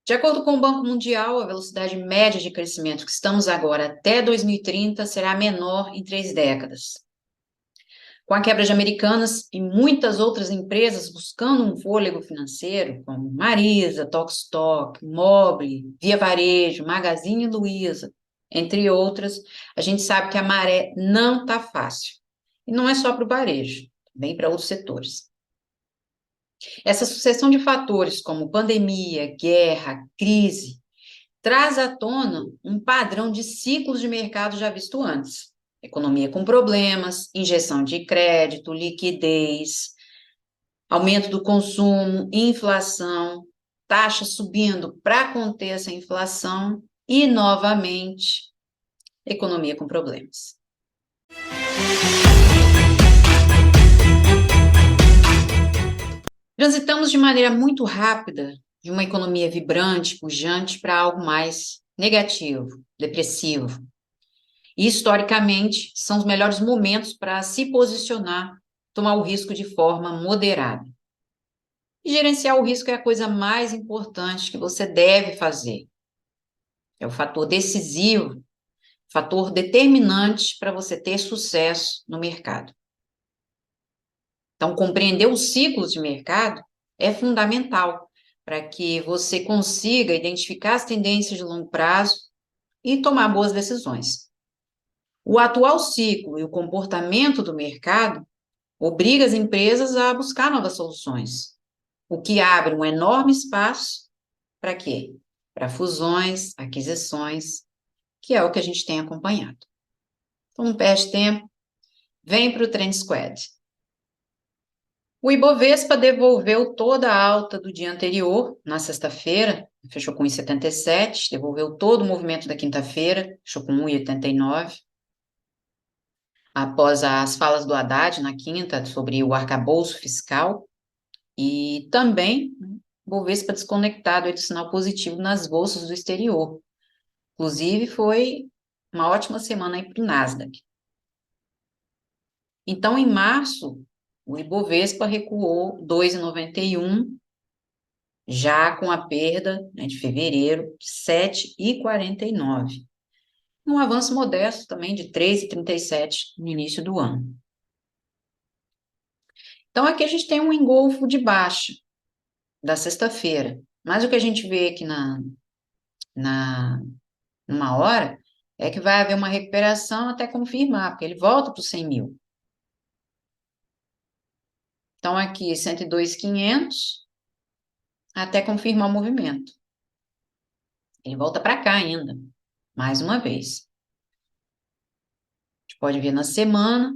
De acordo com o Banco Mundial, a velocidade média de crescimento que estamos agora até 2030 será menor em 3 décadas. Com a quebra de Americanas e muitas outras empresas buscando um fôlego financeiro, como Marisa, Tokstok, Mobile, Via Varejo, Magazine Luiza, entre outras, a gente sabe que a maré não está fácil. E não é só para o varejo, também para outros setores. Essa sucessão de fatores, como pandemia, guerra, crise, traz à tona um padrão de ciclos de mercado já visto antes. Economia com problemas, injeção de crédito, liquidez, aumento do consumo, inflação, taxa subindo para conter essa inflação e, novamente, economia com problemas. Transitamos de maneira muito rápida de uma economia vibrante, pujante, para algo mais negativo, depressivo. E, historicamente, são os melhores momentos para se posicionar, tomar o risco de forma moderada. E gerenciar o risco é a coisa mais importante que você deve fazer. É o fator decisivo, fator determinante para você ter sucesso no mercado. Então, compreender os ciclos de mercado é fundamental para que você consiga identificar as tendências de longo prazo e tomar boas decisões. O atual ciclo e o comportamento do mercado obriga as empresas a buscar novas soluções, o que abre um enorme espaço para quê? Para fusões, aquisições, que é o que a gente tem acompanhado. Então, não perde tempo, vem para o Trend Squad. O Ibovespa devolveu toda a alta do dia anterior, na sexta-feira, fechou com 1,77, devolveu todo o movimento da quinta-feira, fechou com 1,89. Após as falas do Haddad na quinta sobre o arcabouço fiscal, e também o Bovespa desconectado do sinal positivo nas bolsas do exterior. Inclusive, foi uma ótima semana aí para o Nasdaq. Então, em março, o Ibovespa recuou 2,91, já com a perda, né, de fevereiro de 7,49. Um avanço modesto também de 3,37 no início do ano. Então, aqui a gente tem um engolfo de baixa da sexta-feira, mas o que a gente vê aqui numa hora é que vai haver uma recuperação até confirmar, porque ele volta para os 100 mil. Então, aqui 102.500 até confirmar o movimento. Ele volta para cá ainda, mais uma vez. A gente pode ver na semana,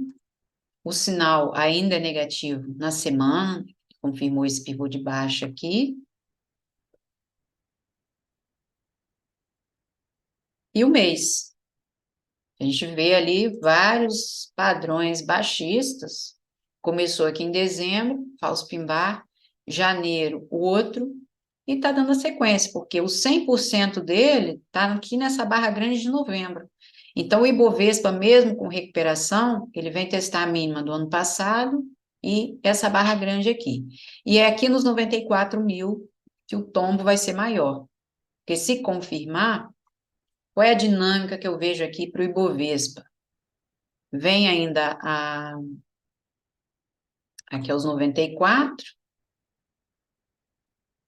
o sinal ainda é negativo na semana, confirmou esse pivô de baixa aqui. E o mês. A gente vê ali vários padrões baixistas. Começou aqui em dezembro, falso pimbar, janeiro, o outro, e está dando a sequência, porque o 100% dele está aqui nessa barra grande de novembro. Então, o Ibovespa, mesmo com recuperação, ele vem testar a mínima do ano passado e essa barra grande aqui. E é aqui nos 94 mil que o tombo vai ser maior. Porque se confirmar, qual é a dinâmica que eu vejo aqui para o Ibovespa? Vem ainda aqui aos 94,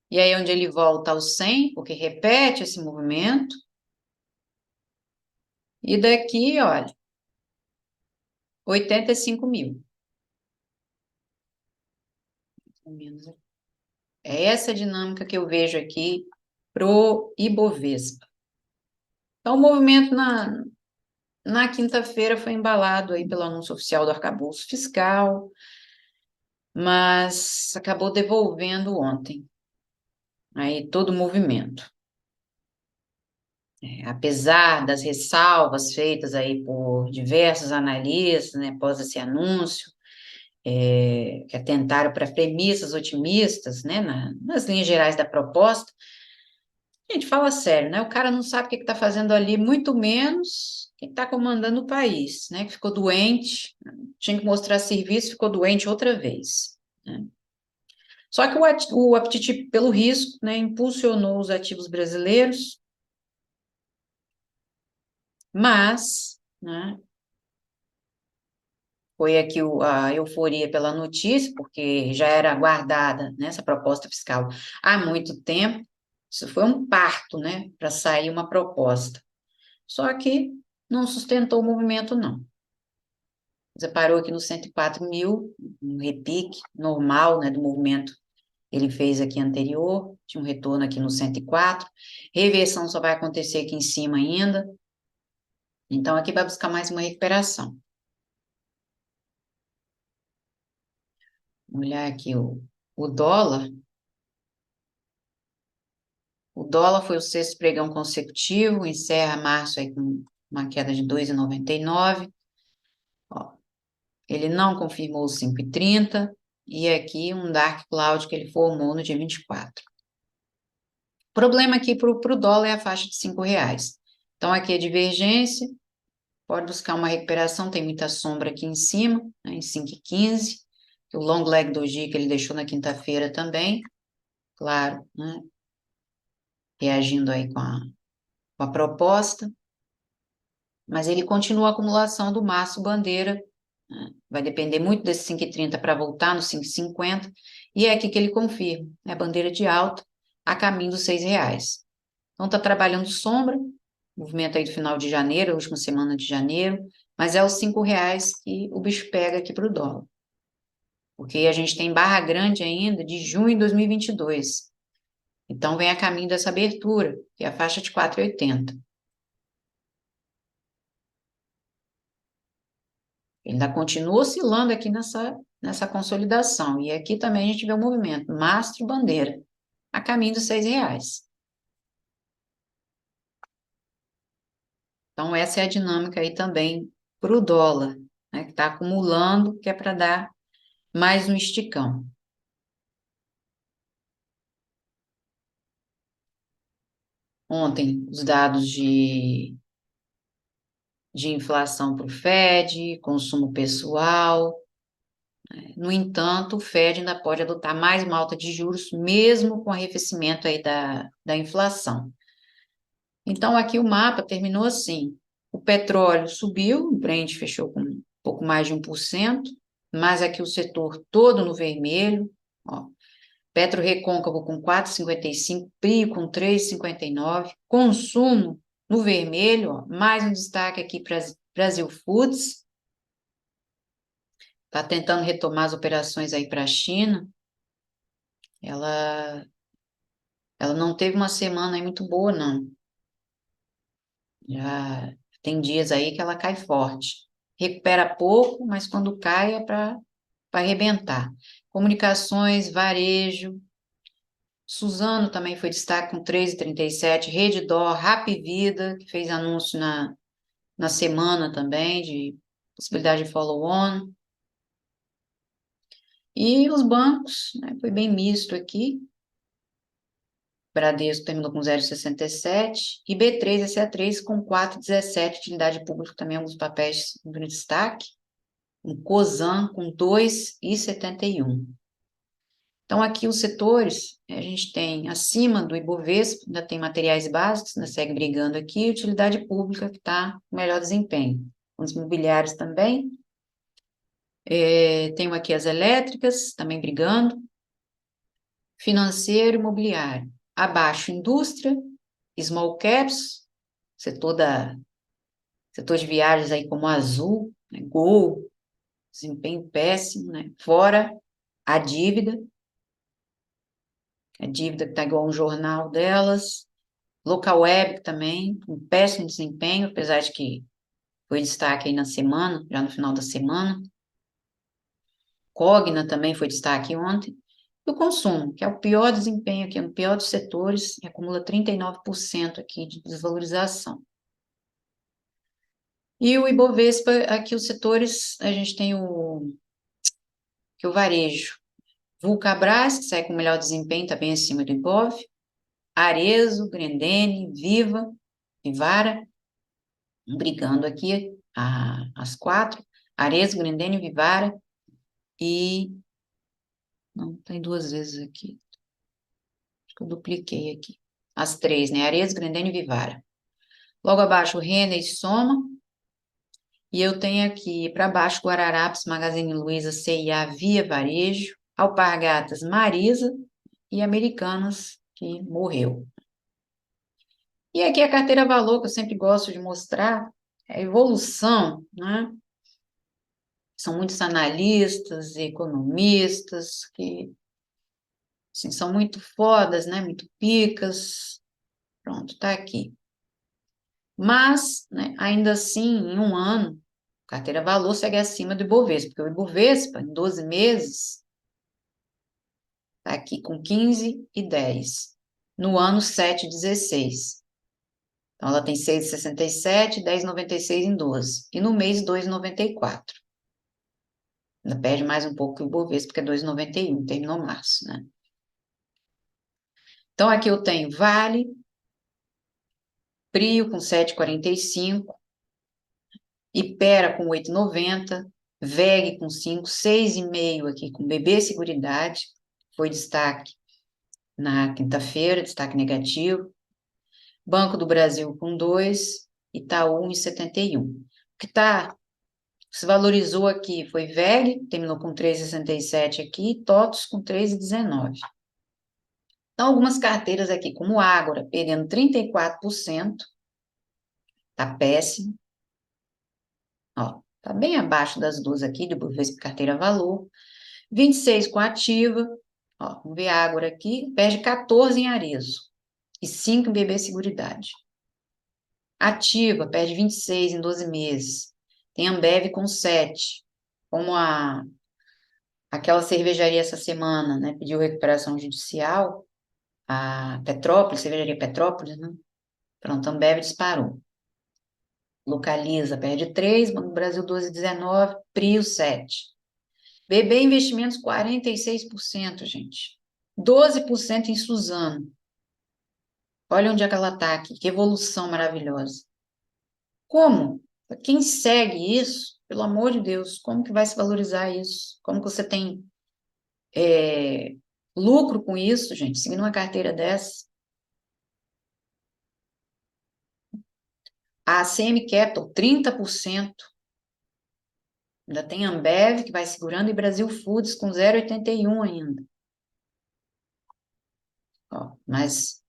e aí onde ele volta aos 100, porque repete esse movimento, e daqui, olha, 85 mil. É essa dinâmica que eu vejo aqui pro Ibovespa. Então, o movimento na quinta-feira foi embalado aí pelo anúncio oficial do arcabouço fiscal, mas acabou devolvendo ontem aí todo o movimento. Apesar das ressalvas feitas aí por diversos analistas, né, após esse anúncio, que atentaram para premissas otimistas, né, nas linhas gerais da proposta, a gente fala sério, né, o cara não sabe o que está fazendo ali, muito menos quem está comandando o país, né, que ficou doente, tinha que mostrar serviço, ficou doente outra vez, né. Só que o apetite pelo risco, né, impulsionou os ativos brasileiros, mas, né, foi aqui a euforia pela notícia, porque já era aguardada nessa proposta fiscal há muito tempo. Isso foi um parto, né, para sair uma proposta. Só que não sustentou o movimento, não. Você parou aqui no 104 mil, um repique normal, né, do movimento que ele fez aqui anterior, tinha um retorno aqui no 104. Reversão só vai acontecer aqui em cima ainda. Então, aqui vai buscar mais uma recuperação. Vamos olhar aqui o dólar. O dólar foi o sexto pregão consecutivo, encerra março aí com uma queda de 2,99. Ó, ele não confirmou os 5,30 e aqui um dark cloud que ele formou no dia 24. O problema aqui para o dólar é a faixa de R$ 5. Então, aqui a divergência, pode buscar uma recuperação, tem muita sombra aqui em cima, né, em 5,15. O long leg doji que ele deixou na quinta-feira também, claro, né, reagindo aí com a proposta. Mas ele continua a acumulação do maço bandeira, né? Vai depender muito desse 5,30 para voltar no 5,50, e é aqui que ele confirma, é a bandeira de alta, a caminho dos R$ 6. Então, está trabalhando sombra, movimento aí do final de janeiro, última semana de janeiro, mas é os R$ 5 que o bicho pega aqui para o dólar. Porque a gente tem barra grande ainda de junho de 2022. Então, vem a caminho dessa abertura, que é a faixa de 4,80. Ele ainda continua oscilando aqui nessa consolidação. E aqui também a gente vê o movimento mastro bandeira, a caminho dos R$ 6. Então, essa é a dinâmica aí também para o dólar, né, que está acumulando, que é para dar mais um esticão. Ontem, os dados de inflação para o Fed, consumo pessoal. No entanto, o Fed ainda pode adotar mais uma alta de juros, mesmo com arrefecimento aí da inflação. Então, aqui o mapa terminou assim: o petróleo subiu, o Brent fechou com um pouco mais de 1%, mas aqui o setor todo no vermelho, ó. Petro Recôncavo com 4,55, Prio com 3,59, consumo no vermelho, ó. Mais um destaque aqui para Brasil Foods, está tentando retomar as operações aí para a China. Ela, ela não teve uma semana aí muito boa, não. Já tem dias aí que ela cai forte. Recupera pouco, mas quando cai é para arrebentar. Comunicações, varejo. Suzano também foi destaque com 3,37. Redditor, Hapvida, que fez anúncio na semana também de possibilidade de follow-on. E os bancos, né, foi bem misto aqui. Bradesco terminou com 0,67 e B3, SA3 com 4,17, utilidade pública também alguns papéis em destaque, um Cosan com 2,71. Então, aqui os setores, a gente tem acima do Ibovespa, ainda tem materiais básicos, ainda segue brigando aqui, e utilidade pública que está com melhor desempenho. Os imobiliários também, tenho aqui as elétricas, também brigando, financeiro, imobiliário. Abaixo, indústria, small caps, setor setor de viagens aí como Azul, né, Gol, desempenho péssimo, né? Fora a dívida que está igual a um jornal delas, Local Web também, um péssimo desempenho, apesar de que foi destaque aí na semana, já no final da semana. Cogna também foi destaque ontem. E o consumo, que é o pior desempenho aqui, o pior dos setores, e acumula 39% aqui de desvalorização. E o Ibovespa, aqui os setores, a gente tem o varejo. Vulcabras, que sai com melhor desempenho, está bem acima do Ibov. Arezo, Grendene, Viva, Vivara, brigando aqui as quatro. Arezo, Grendene, Vivara e Não, tem duas vezes aqui. Acho que eu dupliquei aqui. As três, né? Arezzo, Grendene e Vivara. Logo abaixo, Renner e Soma. E eu tenho aqui para baixo Guararapes, Magazine Luiza, C&A, Via Varejo, Alpargatas, Marisa e Americanas, que morreu. E aqui a carteira valor, que eu sempre gosto de mostrar, é a evolução, né? São muitos analistas e economistas que assim, são muito fodas, né? Muito picas. Pronto, tá aqui. Mas, né, ainda assim, em um ano, a carteira valor segue acima do Ibovespa, porque o Ibovespa, em 12 meses, está aqui com 15,10. No ano, 7,16. Então, ela tem 6,67, 10,96 em 12. E no mês, 2,94. Ainda perde mais um pouco que o Ibovespa, porque é 2,91, terminou março, né? Então, aqui eu tenho Vale, Prio com 7,45, Ipera com 8,90, VEG com 5, 6,5 aqui com BB Seguridade, foi destaque na quinta-feira, destaque negativo. Banco do Brasil com 2, Itaú em 71. O que se valorizou aqui foi VEG, terminou com 3,67 aqui, e TOTOS com 3,19. Então, algumas carteiras aqui, como Ágora, perdendo 34%, tá péssimo. Ó, tá bem abaixo das duas aqui, do Bovespa Carteira Valor. 26 com Ativa, ó, vamos ver a Ágora aqui, perde 14 em Arezzo e 5 em BB Seguridade. Ativa, perde 26 em 12 meses. Tem Ambev com 7. Como aquela cervejaria essa semana, né, pediu recuperação judicial, a Petrópolis, cervejaria Petrópolis, né? Pronto, Ambev disparou. Localiza, perde 3, Banco do Brasil 12,19, Prio 7. BB Investimentos 46%, gente. 12% em Suzano. Olha onde é que ela está aqui, que evolução maravilhosa. Como? Quem segue isso, pelo amor de Deus, como que vai se valorizar isso? Como que você tem lucro com isso, gente, seguindo uma carteira dessa? A ACM Capital, 30%. Ainda tem Ambev, que vai segurando, e Brasil Foods, com 0,81 ainda. Ó, mas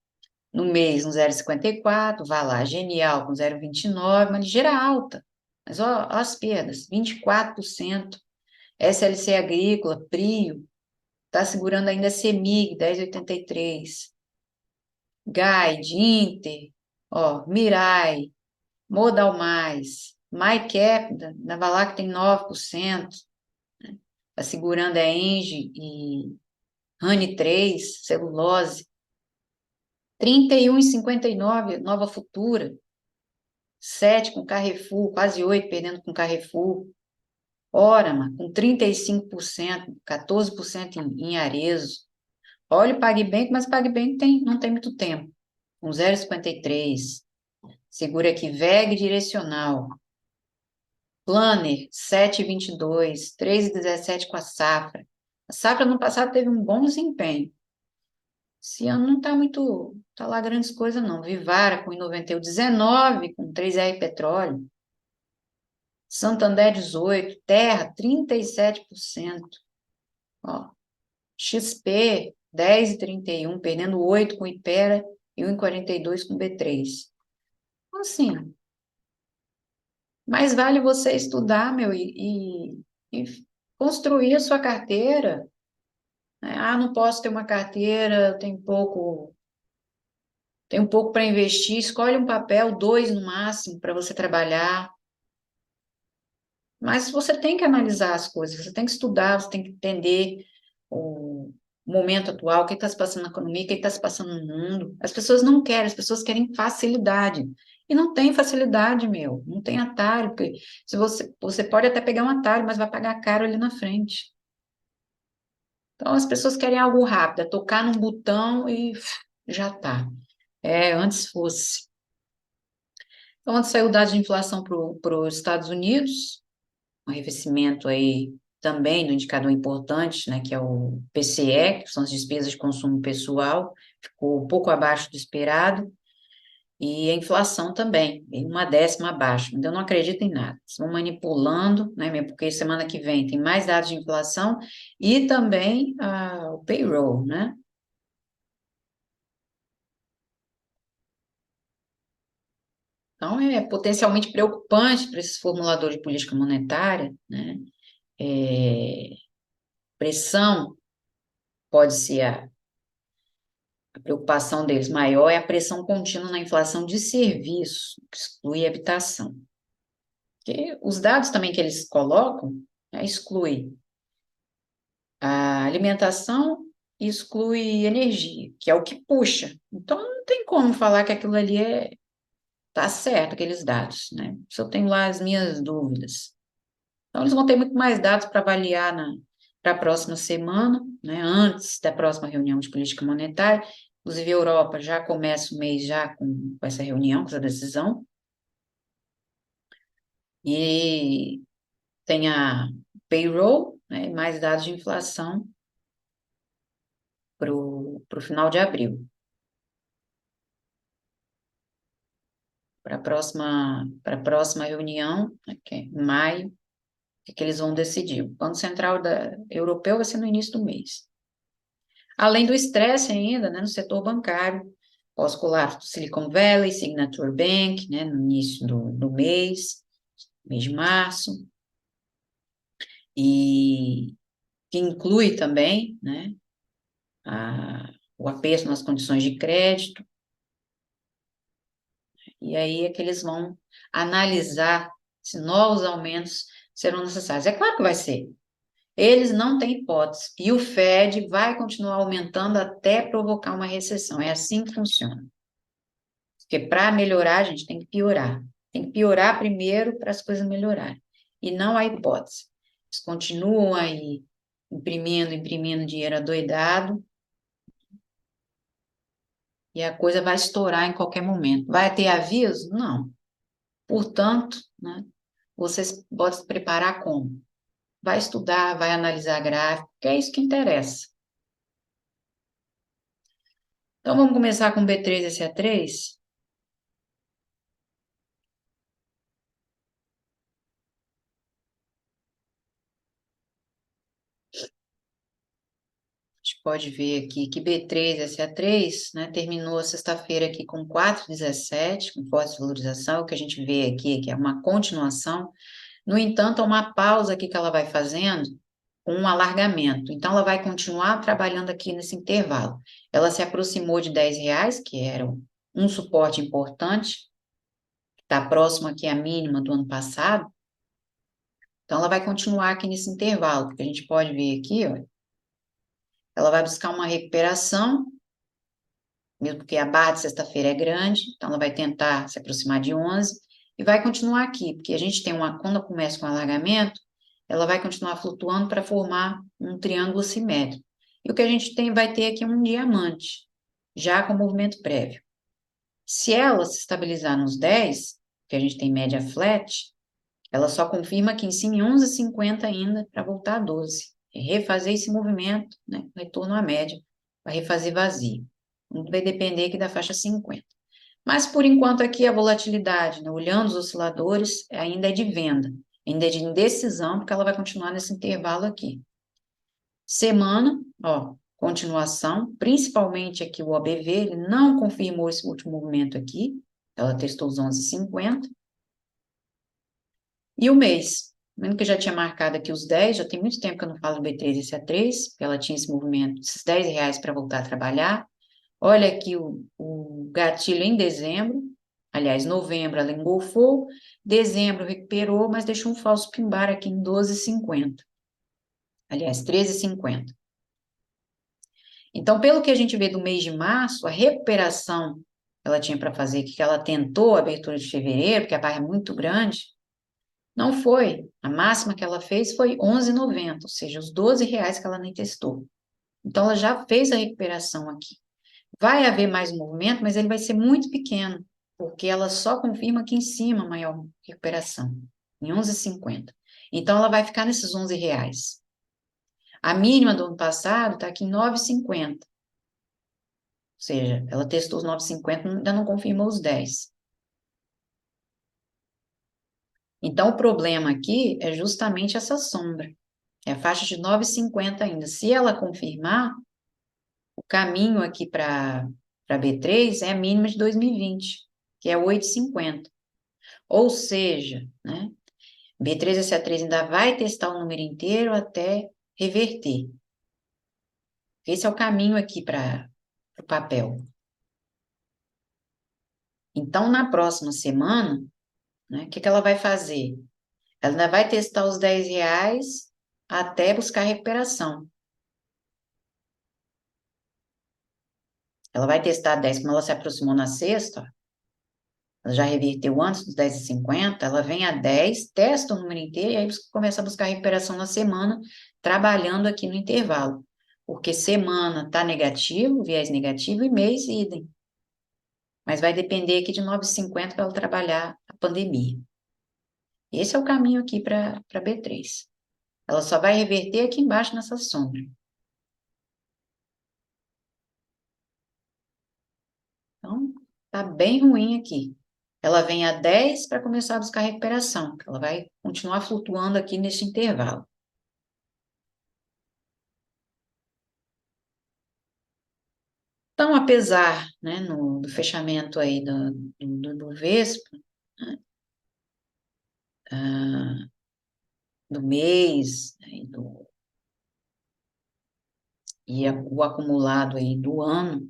no mês, um 0,54, vai lá, Genial, com 0,29, uma ligeira alta. Mas ó as perdas, 24%. SLC Agrícola, Prio, está segurando ainda CEMIG, 10,83. Guide, Inter, ó, Mirai, Modal Mais, MyCap, da Valac tem 9%, está segurando a Engie e Rani 3, Celulose, 31,59, Nova Futura, 7 com Carrefour, quase 8 perdendo com Carrefour, Orama, com 35%, 14% em Arezzo. Olha o PagBank, mas o PagBank não tem muito tempo, com 0,53. Segura aqui, VEG direcional. Planner, 7,22, 3,17 com a Safra. A Safra no passado teve um bom desempenho. Esse ano não tá lá grandes coisas não. Vivara com 1,91, 19 com 3R Petróleo. Santander 18, Terra 37%. Ó, XP 10,31, perdendo 8 com Ipera e 1,42 com B3. Então, assim, mais vale você estudar, meu, e construir a sua carteira, né? Ah, não posso ter uma carteira, tenho pouco para investir. Escolhe um papel, 2 no máximo, para você trabalhar. Mas você tem que analisar as coisas, você tem que estudar, você tem que entender o momento atual, o que está se passando na economia, o que está se passando no mundo. As pessoas não querem, as pessoas querem facilidade. E não tem facilidade, meu, não tem atalho, porque se você pode até pegar um atalho, mas vai pagar caro ali na frente. Então, as pessoas querem algo rápido, é tocar num botão e já tá. Antes fosse. Então, antes saiu o dado de inflação para os Estados Unidos, um arrefecimento aí também do indicador importante, né, que é o PCE, que são as despesas de consumo pessoal, ficou um pouco abaixo do esperado, e a inflação também, em 1/10 abaixo. Então, eu não acredito em nada. Eles vão manipulando, né, mesmo porque semana que vem tem mais dados de inflação e também o payroll, né? Então, é potencialmente preocupante para esses formuladores de política monetária, né? Pressão pode ser a preocupação deles maior é a pressão contínua na inflação de serviços, que exclui habitação. Porque os dados também que eles colocam, né, exclui a alimentação e exclui energia, que é o que puxa. Então, não tem como falar que aquilo ali tá certo, aqueles dados, né? Se eu tenho lá as minhas dúvidas. Então, eles vão ter muito mais dados para avaliar para a próxima semana, né, antes da próxima reunião de política monetária. Inclusive, a Europa já começa o mês já com essa reunião, com essa decisão. E tem a payroll, né, mais dados de inflação para o final de abril. Para a próxima reunião, né, que é em maio, que eles vão decidir. O Banco Central Europeu vai ser no início do mês. Além do estresse ainda, né, no setor bancário, pós-colapso do Silicon Valley, Signature Bank, né, no início do mês de março, e que inclui também, né, o aperto nas condições de crédito, e aí é que eles vão analisar se novos aumentos serão necessários. É claro que vai ser. Eles não têm hipótese. E o Fed vai continuar aumentando até provocar uma recessão. É assim que funciona. Porque para melhorar, a gente tem que piorar. Tem que piorar primeiro para as coisas melhorarem. E não há hipótese. Eles continuam aí imprimindo dinheiro adoidado e a coisa vai estourar em qualquer momento. Vai ter aviso? Não. Portanto, né, vocês podem se preparar como? Vai estudar, vai analisar gráfico, que é isso que interessa. Então, vamos começar com B3 e CA3? A gente pode ver aqui que B3 e SA3, né, terminou a sexta-feira aqui com 4,17, com forte valorização, o que a gente vê aqui, que é uma continuação. No entanto, é uma pausa aqui que ela vai fazendo com um alargamento. Então, ela vai continuar trabalhando aqui nesse intervalo. Ela se aproximou de R$ 10, que era um suporte importante, está próximo aqui à mínima do ano passado. Então, ela vai continuar aqui nesse intervalo, porque a gente pode ver aqui, ó, ela vai buscar uma recuperação, mesmo porque a barra de sexta-feira é grande, então ela vai tentar se aproximar de 11 e vai continuar aqui, porque a gente tem quando começa com alargamento, ela vai continuar flutuando para formar um triângulo simétrico. E o que a gente vai ter aqui é um diamante, já com movimento prévio. Se ela se estabilizar nos 10, que a gente tem média flat, ela só confirma aqui em cima em 11,50 ainda para voltar a 12. É refazer esse movimento, né, retorno à média, para refazer vazio. Vai depender aqui da faixa 50. Mas, por enquanto, aqui a volatilidade, né, olhando os osciladores, ainda é de venda, ainda é de indecisão, porque ela vai continuar nesse intervalo aqui. Semana, ó, continuação, principalmente aqui o OBV, ele não confirmou esse último movimento aqui, ela testou os 11,50. E o mês, mesmo que eu já tinha marcado aqui os 10, já tem muito tempo que eu não falo do B3 e CA3, porque ela tinha esse movimento, esses R$ 10 para voltar a trabalhar. Olha aqui o gatilho em dezembro, aliás, novembro ela engolfou, dezembro recuperou, mas deixou um falso pimbar aqui em 12,50. Aliás, 13,50. Então, pelo que a gente vê do mês de março, a recuperação ela tinha para fazer, que ela tentou a abertura de fevereiro, porque a barra é muito grande, não foi. A máxima que ela fez foi 11,90, ou seja, os R$ 12 que ela nem testou. Então, ela já fez a recuperação aqui. Vai haver mais um movimento, mas ele vai ser muito pequeno, porque ela só confirma aqui em cima a maior recuperação, em 11,50. Então, ela vai ficar nesses R$ 11. A mínima do ano passado está aqui em 9,50. Ou seja, ela testou os 9,50, ainda não confirmou os 10. Então, o problema aqui é justamente essa sombra. É a faixa de 9,50 ainda. Se ela confirmar, o caminho aqui para B3 é a mínima de 2020, que é 8,50. Ou seja, né, B3 e SA3 ainda vai testar o número inteiro até reverter. Esse é o caminho aqui para o papel. Então, na próxima semana, né, o que ela vai fazer? Ela ainda vai testar os R$ 10 até buscar recuperação. Ela vai testar 10, como ela se aproximou na sexta, ó, ela já reverteu antes dos 10,50, ela vem a 10, testa o número inteiro e aí começa a buscar recuperação na semana, trabalhando aqui no intervalo. Porque semana está negativo, viés negativo, e mês idem. Mas vai depender aqui de 9,50 para ela trabalhar a pandemia. Esse é o caminho aqui para B3. Ela só vai reverter aqui embaixo nessa sombra. Então, tá bem ruim aqui. Ela vem a 10 para começar a buscar recuperação. Ela vai continuar flutuando aqui nesse intervalo. Então, apesar, né, do fechamento aí do Bovespa, né, do mês, né, o acumulado aí do ano,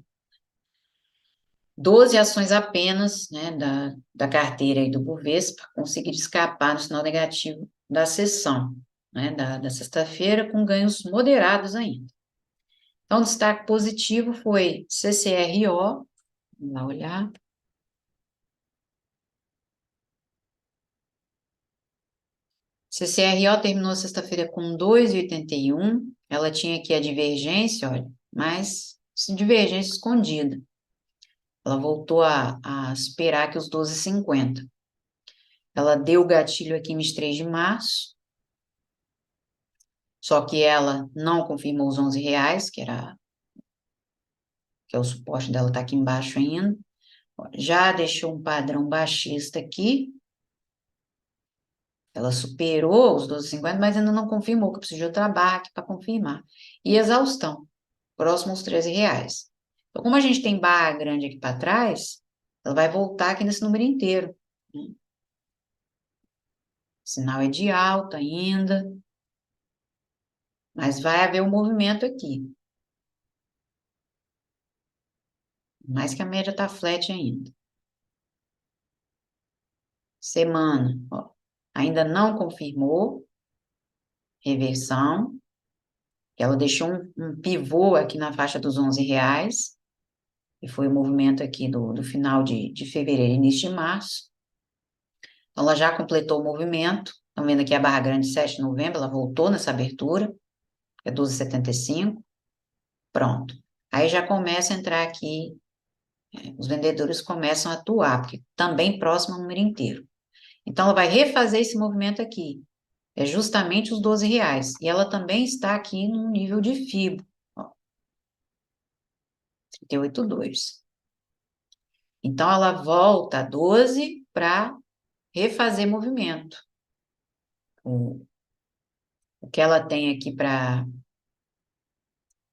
12 ações apenas, né, da carteira aí do Bovespa conseguiram escapar no sinal negativo da sessão, né, da sexta-feira, com ganhos moderados ainda. Então, o destaque positivo foi CCRO, vamos lá olhar. CCRO terminou sexta-feira com 2,81. Ela tinha aqui a divergência, olha, mas divergência escondida. Ela voltou a superar aqui os 12,50. Ela deu o gatilho aqui em 23 de março, só que ela não confirmou os R$ 11, que é o suporte dela, está aqui embaixo ainda. Já deixou um padrão baixista aqui. Ela superou os 12,50, mas ainda não confirmou, que precisou de trabalho para confirmar. E exaustão, próximo aos R$ 13. Então, como a gente tem barra grande aqui para trás, ela vai voltar aqui nesse número inteiro. Né? O sinal é de alta ainda, mas vai haver um movimento aqui. Mais que a média está flat ainda. Semana, ó, ainda não confirmou reversão. Ela deixou um pivô aqui na faixa dos R$ 11, que foi o movimento aqui do final de fevereiro, início de março. Então, ela já completou o movimento. Estão vendo aqui a barra grande 7 de novembro, ela voltou nessa abertura, é 12,75. Pronto. Aí já começa a entrar aqui, os vendedores começam a atuar, porque também próximo ao número inteiro. Então, ela vai refazer esse movimento aqui. É justamente os R$ 12. E ela também está aqui no nível de FIBO, ó, 38,2. Então, ela volta a 12 para refazer movimento. O que ela tem aqui para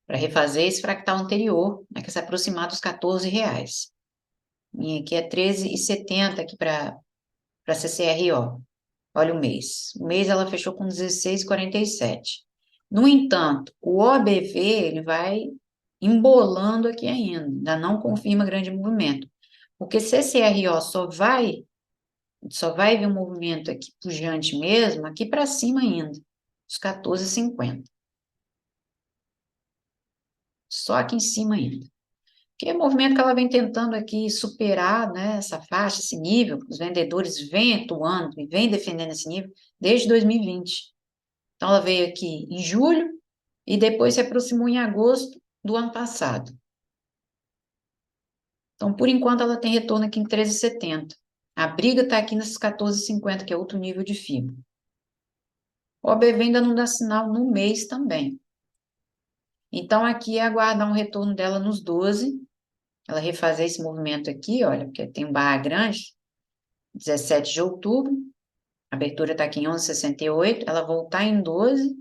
refazer esse fractal anterior, né, que é se aproximar dos R$ 14. E aqui é 13,70 aqui para CCRO. Olha o mês. O mês ela fechou com 16,47. No entanto, o OBV ele vai embolando aqui ainda não confirma grande movimento. Porque CCRO só vai ver um movimento aqui pujante mesmo, aqui para cima ainda, os 14,50. Só aqui em cima ainda. Que é o movimento que ela vem tentando aqui superar, né, essa faixa, esse nível, os vendedores vêm atuando e vêm defendendo esse nível desde 2020. Então, ela veio aqui em julho e depois se aproximou em agosto do ano passado. Então, por enquanto, ela tem retorno aqui em 13,70. A briga está aqui nesses 14,50, que é outro nível de FIBO. O OBV ainda não dá sinal no mês também. Então, aqui é aguardar um retorno dela nos 12, ela refazer esse movimento aqui, olha, porque tem um barra grande, 17 de outubro, a abertura está aqui em 11,68, ela voltar em 12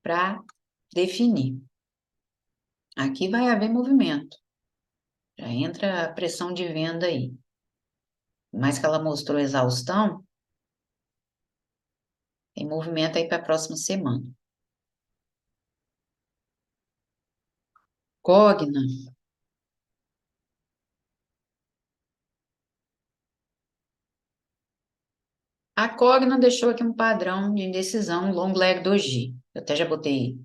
para definir. Aqui vai haver movimento, já entra a pressão de venda aí. Mais que ela mostrou exaustão, tem movimento aí para a próxima semana. Cogna. A Cogna deixou aqui um padrão de indecisão long leg doji. Eu até já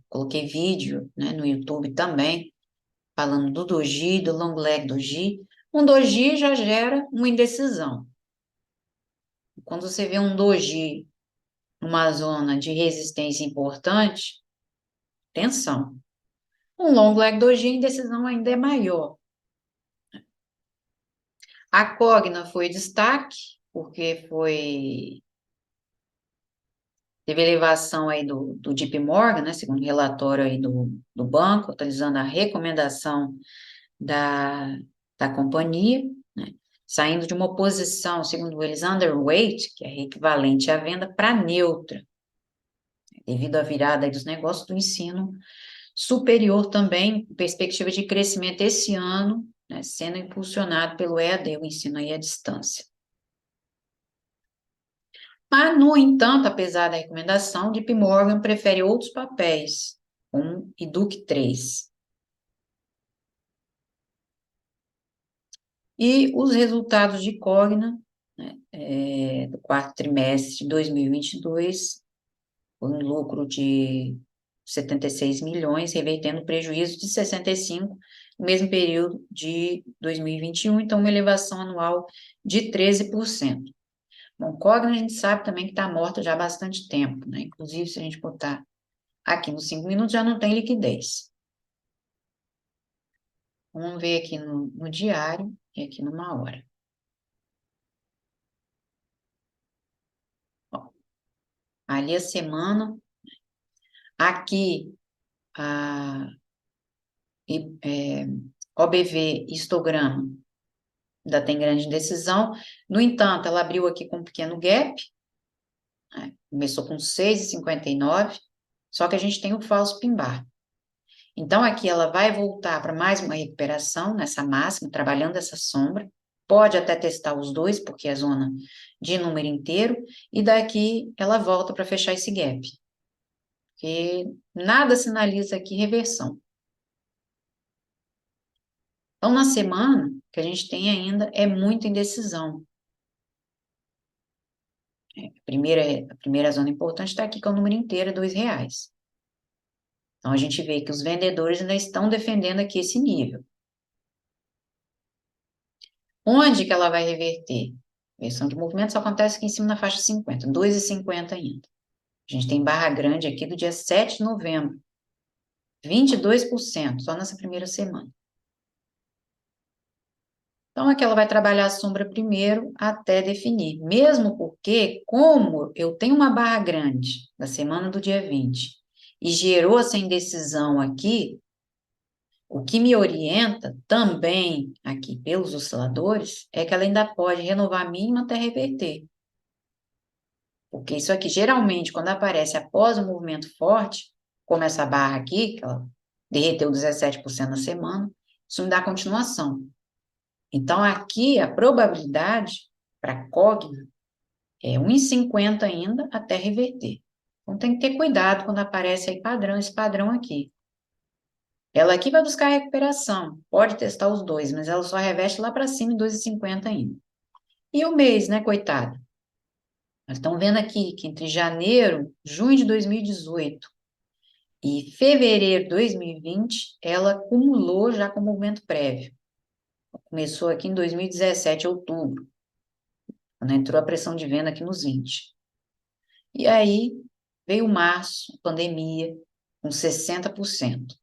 coloquei vídeo, né, no YouTube também, falando do doji, do long leg doji. Um doji já gera uma indecisão. Quando você vê um doji numa zona de resistência importante, tensão. Um long leg doji, a indecisão ainda é maior. A Cogna foi destaque, porque teve elevação aí do JP Morgan, né, segundo o relatório aí do banco, atualizando a recomendação da companhia, né, saindo de uma posição, segundo eles, underweight, que é equivalente à venda, para neutra, devido à virada aí dos negócios do ensino superior também, perspectiva de crescimento esse ano, né, sendo impulsionado pelo EAD, o ensino aí à distância. Mas, no entanto, apesar da recomendação, JP Morgan prefere outros papéis, como IDUC 3. E os resultados de Cogna, né, do quarto trimestre de 2022, foi um lucro de 76 milhões, revertendo prejuízo de 65 no mesmo período de 2021, então uma elevação anual de 13%. Bom, Cogna a gente sabe também que está morta já há bastante tempo, né? Inclusive, se a gente botar aqui nos 5 minutos, já não tem liquidez. Vamos ver aqui no diário e aqui numa hora. Ó, ali a semana, aqui a OBV histograma ainda tem grande decisão. No entanto, ela abriu aqui com um pequeno gap, né? Começou com 6,59, só que a gente tem o falso pin-bar. Então, aqui ela vai voltar para mais uma recuperação nessa máxima, trabalhando essa sombra. Pode até testar os dois, porque é zona de número inteiro, e daqui ela volta para fechar esse gap. Porque nada sinaliza aqui reversão. Então, na semana, o que a gente tem ainda é muita indecisão. A primeira zona importante está aqui, que é o número inteiro, é R$2. Então, a gente vê que os vendedores ainda estão defendendo aqui esse nível. Onde que ela vai reverter? Versão de movimento só acontece aqui em cima na faixa 50, 2,50 ainda. A gente tem barra grande aqui do dia 7 de novembro, 22%, só nessa primeira semana. Então, aqui ela vai trabalhar a sombra primeiro até definir, mesmo porque, como eu tenho uma barra grande da semana do dia 20 e gerou essa indecisão aqui, o que me orienta também aqui pelos osciladores é que ela ainda pode renovar a mínima até reverter. Porque isso aqui, geralmente, quando aparece após um movimento forte, como essa barra aqui, que ela derreteu 17% na semana, isso me dá continuação. Então, aqui, a probabilidade para Cogna é 1,50 ainda até reverter. Então, tem que ter cuidado quando aparece aí esse padrão aqui. Ela aqui vai buscar recuperação, pode testar os dois, mas ela só reveste lá para cima em 2,50 ainda. E o mês, né, coitada? Nós estamos vendo aqui que entre junho de 2018 e fevereiro de 2020, ela acumulou já com movimento prévio. Começou aqui em 2017, outubro, quando entrou a pressão de venda aqui nos 20. E aí veio março, pandemia, com 60%.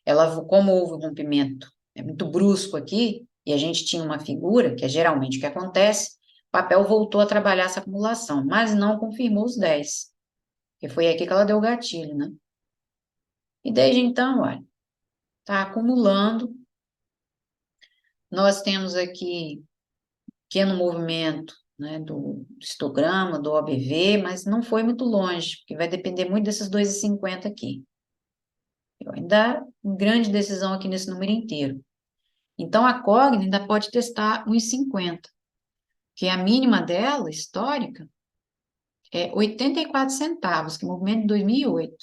Ela, como houve um rompimento muito brusco aqui, e a gente tinha uma figura, que é geralmente o que acontece, o papel voltou a trabalhar essa acumulação, mas não confirmou os 10. Porque foi aqui que ela deu o gatilho, né? E desde então, olha, está acumulando. Nós temos aqui pequeno movimento, né, do histograma, do OBV, mas não foi muito longe, porque vai depender muito desses 2,50 aqui. Eu ainda grande decisão aqui nesse número inteiro. Então, a Cogna ainda pode testar 1,50, que a mínima dela, histórica, é 84 centavos, que é movimento de 2008.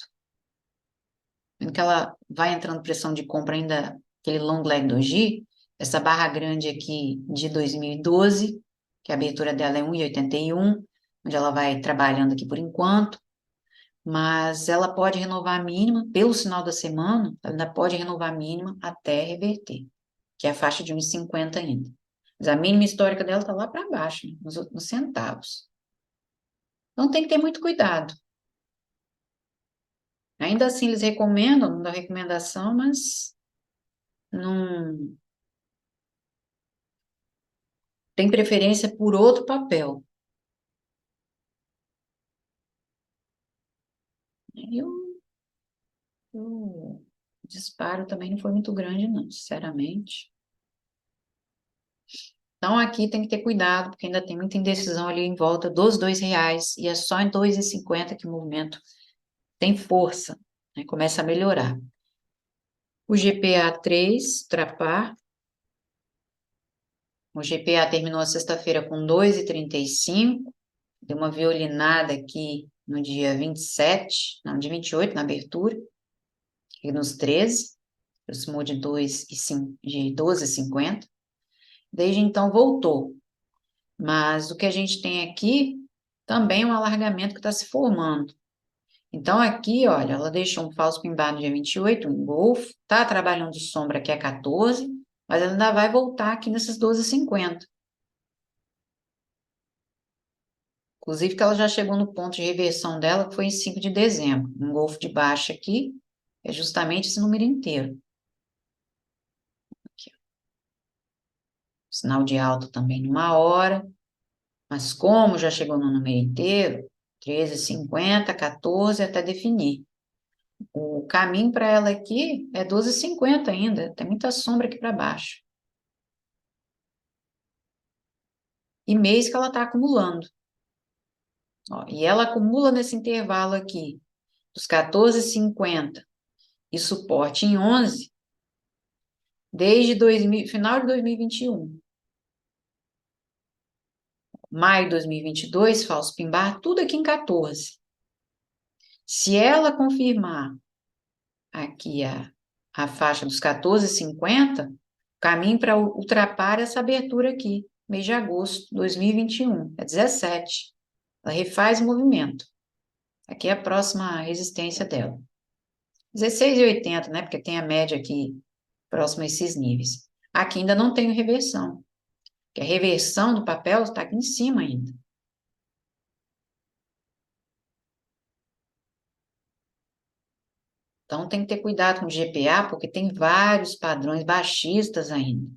Vendo que ela vai entrando pressão de compra ainda, aquele long leg doji, essa barra grande aqui de 2012, que a abertura dela é 1,81, onde ela vai trabalhando aqui por enquanto, mas ela pode renovar a mínima, pelo sinal da semana, ela ainda pode renovar a mínima até reverter, que é a faixa de 1,50 ainda. Mas a mínima histórica dela está lá para baixo, né, nos centavos. Então tem que ter muito cuidado. Ainda assim, eles recomendam, não dá recomendação, mas não tem preferência por outro papel. E o disparo também não foi muito grande, não, sinceramente. Então, aqui tem que ter cuidado, porque ainda tem muita indecisão ali em volta dos R$ 2, e é só em 2,50 que o movimento tem força, né? Começa a melhorar. O GPA3, Trapar, o GPA terminou a sexta-feira com 2,35, deu uma violinada aqui no dia 27, não, dia 28, na abertura, e nos 13, aproximou de 12,50. Desde então voltou. Mas o que a gente tem aqui também é um alargamento que está se formando. Então, aqui, olha, ela deixou um falso pin-bar no dia 28, um golfo, está trabalhando de sombra aqui a 14, mas ela ainda vai voltar aqui nesses 12,50. Inclusive que ela já chegou no ponto de reversão dela, que foi em 5 de dezembro. Um golfo de baixa aqui é justamente esse número inteiro. Aqui, ó. Sinal de alta também numa hora. Mas como já chegou no número inteiro, 13,50, 14, até definir. O caminho para ela aqui é 12,50 ainda, tem muita sombra aqui para baixo. E mês que ela está acumulando. Ó, e ela acumula nesse intervalo aqui, dos 14,50 e suporte em 11, desde final de 2021. Maio de 2022, falso pin-bar, tudo aqui em 14. Se ela confirmar aqui a faixa dos 14,50, caminho para ultrapar essa abertura aqui, mês de agosto de 2021, é 17. Ela refaz o movimento. Aqui é a próxima resistência dela. 16,80, né? Porque tem a média aqui próxima a esses níveis. Aqui ainda não tem reversão, porque a reversão do papel está aqui em cima ainda. Então, tem que ter cuidado com o GPA, porque tem vários padrões baixistas ainda.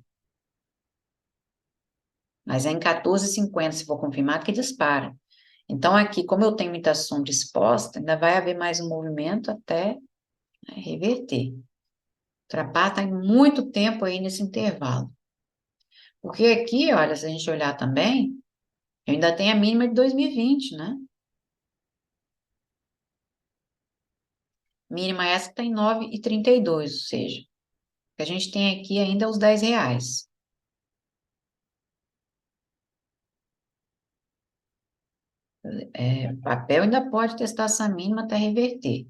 Mas é em 14,50, se for confirmado, que dispara. Então, aqui, como eu tenho muita sombra exposta, ainda vai haver mais um movimento até, né, reverter. Trapar está em muito tempo aí nesse intervalo. Porque aqui, olha, se a gente olhar também, eu ainda tenho a mínima de 2020, né? Mínima essa que está em 9,32, ou seja, o que a gente tem aqui ainda é os R$ 10. O papel ainda pode testar essa mínima até reverter.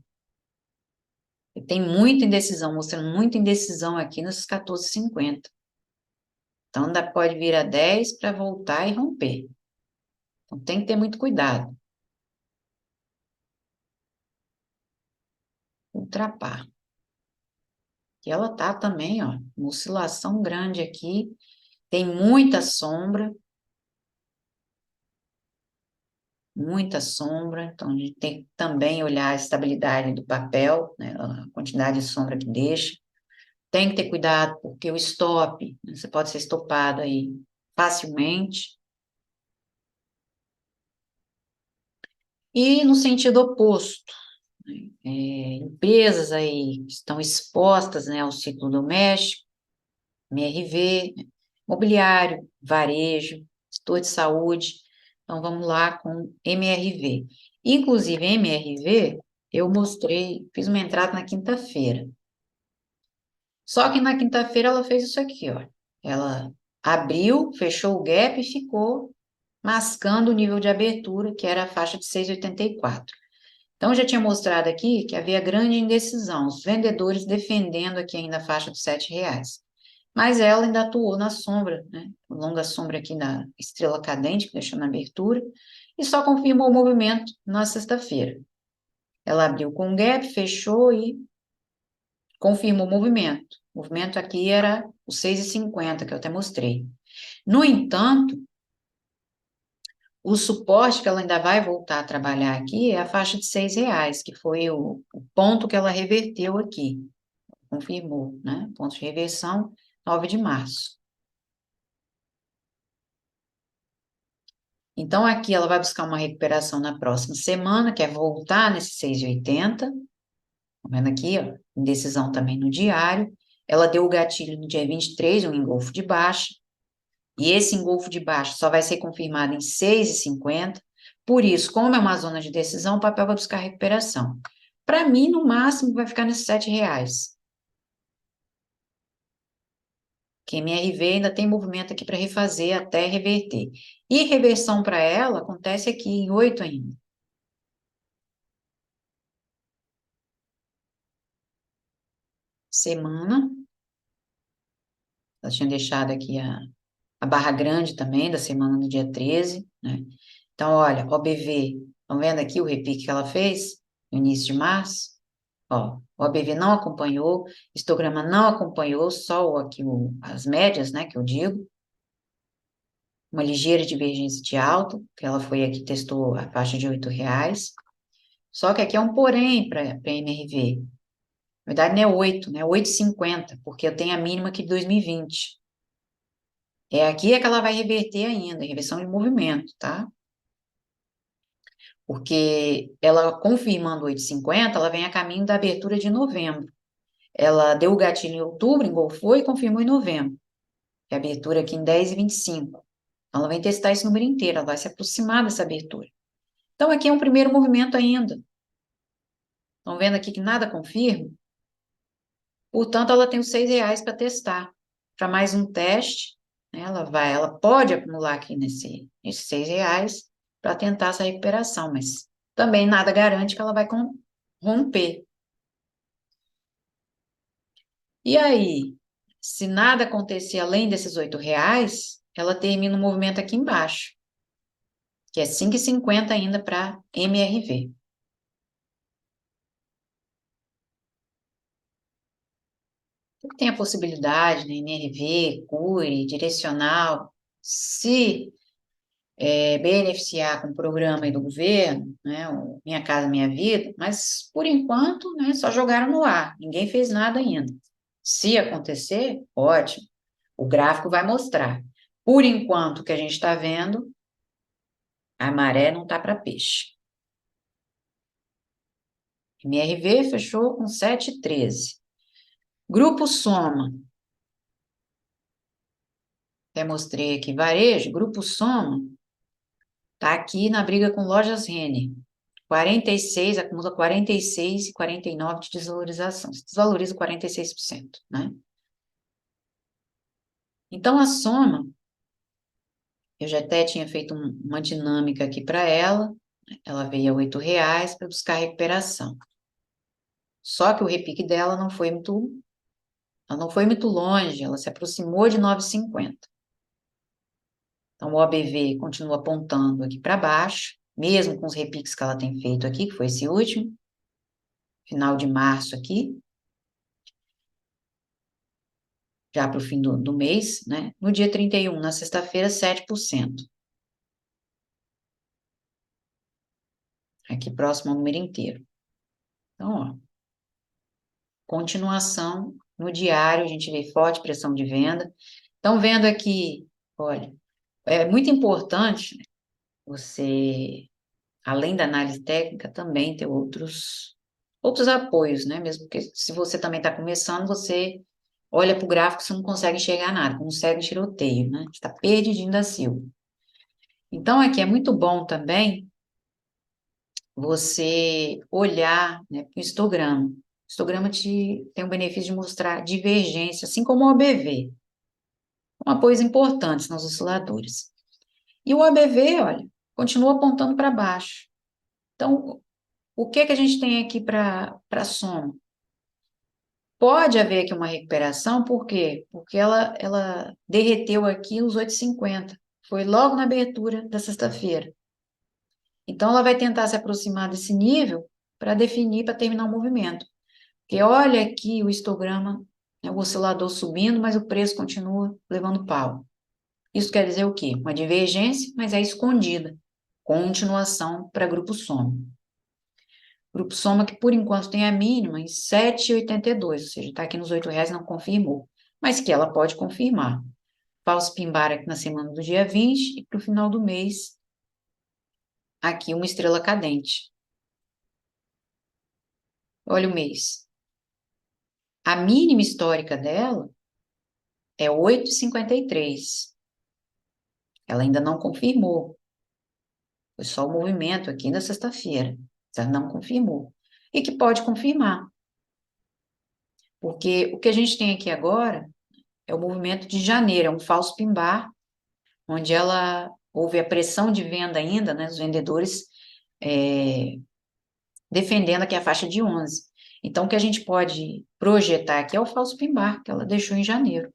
E tem muita indecisão, mostrando muita indecisão aqui nesses 14,50. Então, ainda pode vir a 10 para voltar e romper. Então, tem que ter muito cuidado. Ultrapar. E ela tá também, ó, uma oscilação grande aqui. Tem muita sombra. Muita sombra. Então, a gente tem que também olhar a estabilidade do papel, né, a quantidade de sombra que deixa. Tem que ter cuidado, porque o stop, né, você pode ser estopado aí facilmente. E no sentido oposto, empresas aí estão expostas, né, ao ciclo doméstico, MRV, mobiliário, varejo, setor de saúde. Então, vamos lá com MRV. Inclusive, MRV, eu mostrei, fiz uma entrada na quinta-feira. Só que na quinta-feira ela fez isso aqui, ó. Ela abriu, fechou o gap e ficou mascando o nível de abertura, que era a faixa de 6,84. Então, eu já tinha mostrado aqui que havia grande indecisão, os vendedores defendendo aqui ainda a faixa dos R$ 7. Mas ela ainda atuou na sombra, né? Longa sombra aqui na estrela cadente, que deixou na abertura, e só confirmou o movimento na sexta-feira. Ela abriu com um gap, fechou e confirmou o movimento. O movimento aqui era o 6,50, que eu até mostrei. No entanto, o suporte que ela ainda vai voltar a trabalhar aqui é a faixa de R$ 6, que foi o ponto que ela reverteu aqui, confirmou, né? Ponto de reversão, 9 de março. Então, aqui ela vai buscar uma recuperação na próxima semana, que é voltar nesse 6,80. Tá vendo aqui, ó? Indecisão também no diário. Ela deu o gatilho no dia 23, um engolfo de baixa. E esse engolfo de baixa só vai ser confirmado em 6,50. Por isso, como é uma zona de decisão, o papel vai buscar recuperação. Para mim, no máximo, vai ficar nesses R$ 7. Que MRV ainda tem movimento aqui para refazer até reverter. E reversão para ela acontece aqui em 8 ainda. Semana. Ela tinha deixado aqui a barra grande também, da semana do dia 13, né? Então, olha, OBV, estão vendo aqui o repique que ela fez no início de março? Ó, o OBV não acompanhou, histograma não acompanhou, só aqui as médias, né, que eu digo. Uma ligeira divergência de alta, que ela foi aqui, testou a faixa de R$ 8. Só que aqui é um porém para MRV. Na verdade, não é 8, né? 8,50, porque eu tenho a mínima aqui de 2020. Aqui é que ela vai reverter ainda, reversão de movimento, tá? Porque ela confirmando 8,50, ela vem a caminho da abertura de novembro. Ela deu o gatilho em outubro, engolfou e confirmou em novembro. Que é a abertura aqui em 10,25. Então, ela vai testar esse número inteiro, ela vai se aproximar dessa abertura. Então, aqui é um primeiro movimento ainda. Estão vendo aqui que nada confirma? Portanto, ela tem os R$ 6 para testar. Para mais um teste, né, ela pode acumular aqui nesses R$ 6 para tentar essa recuperação, mas também nada garante que ela vai romper. E aí, se nada acontecer além desses R$ 8, ela termina o movimento aqui embaixo, que é 5,50 ainda para MRV. Tem a possibilidade, né, MRV, Cury, direcional, se beneficiar com o programa aí do governo, né, o Minha Casa Minha Vida, mas por enquanto, né, só jogaram no ar, ninguém fez nada ainda. Se acontecer, ótimo, o gráfico vai mostrar. Por enquanto, o que a gente está vendo, a maré não está para peixe. MRV fechou com 7,13. Grupo Soma, até mostrei aqui, varejo, Grupo Soma, está aqui na briga com Lojas Renner. 46, acumula 46 e 49 de desvalorização. Se desvaloriza 46%, né? Então, a soma, eu já até tinha feito uma dinâmica aqui para ela, ela veio a R$ 8 para buscar recuperação. Só que o repique dela ela não foi muito longe, ela se aproximou de 9,50. Então, o OBV continua apontando aqui para baixo, mesmo com os repiques que ela tem feito aqui, que foi esse último, final de março aqui, já para o fim do mês, né? No dia 31, na sexta-feira, 7%. Aqui próximo ao número inteiro. Então, ó, continuação no diário, a gente vê forte pressão de venda. Então, vendo aqui, olha, é muito importante, né, você além da análise técnica, também tem outros apoios, né? Mesmo porque se você também está começando, você olha para o gráfico, você não consegue enxergar nada, como segue um tiroteio, né? Está perdidinho da Silva. Então, aqui é muito bom também você olhar, né, para o histograma. O histograma tem o benefício de mostrar divergência, assim como o ABV. São apoios importantes nos osciladores. E o ABV, olha, continua apontando para baixo. Então, o que que a gente tem aqui para soma? Pode haver aqui uma recuperação, por quê? Porque ela derreteu aqui os 8,50. Foi logo na abertura da sexta-feira. Então, ela vai tentar se aproximar desse nível para definir, para terminar o movimento. Porque olha aqui o histograma, né, o oscilador subindo, mas o preço continua levando pau. Isso quer dizer o quê? Uma divergência, mas é escondida. Continuação para grupo soma. Grupo soma que, por enquanto, tem a mínima em 7,82, ou seja, está aqui nos R$ 8, não confirmou. Mas que ela pode confirmar. Falso pimbar aqui na semana do dia 20 e para o final do mês, aqui uma estrela cadente. Olha o mês. A mínima histórica dela é 8,53. Ela ainda não confirmou. Foi só o movimento aqui na sexta-feira. Ela não confirmou. E que pode confirmar. Porque o que a gente tem aqui agora é o movimento de janeiro, é um falso pimbar, onde houve a pressão de venda ainda, né, os vendedores defendendo aqui a faixa de 11. Então, o que a gente pode projetar aqui é o falso pimbar, que ela deixou em janeiro.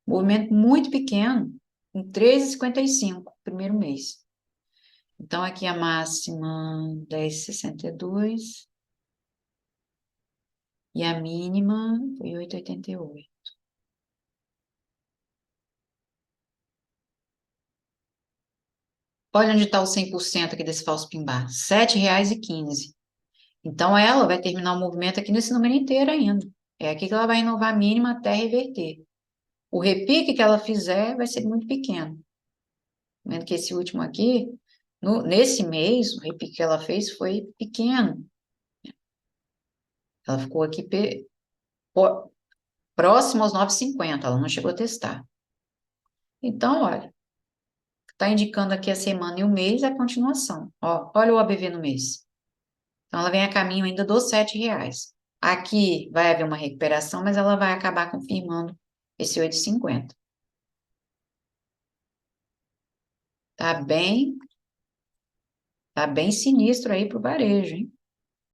Movimento muito pequeno, em 13,55, primeiro mês. Então, aqui a máxima 10,62 e a mínima foi 8,88. Olha onde está o 100% aqui desse falso pimbar, R$ 7,15. Então, ela vai terminar o movimento aqui nesse número inteiro ainda. É aqui que ela vai inovar a mínima até reverter. O repique que ela fizer vai ser muito pequeno. Vendo que esse último aqui, nesse mês, o repique que ela fez foi pequeno. Ela ficou aqui próximo aos 9,50, ela não chegou a testar. Então, olha, está indicando aqui a semana e o mês é a continuação. Ó, olha o ABV no mês. Então, ela vem a caminho ainda dos R$ 7. Aqui vai haver uma recuperação, mas ela vai acabar confirmando esse 8,50. Tá bem sinistro aí para o varejo, hein?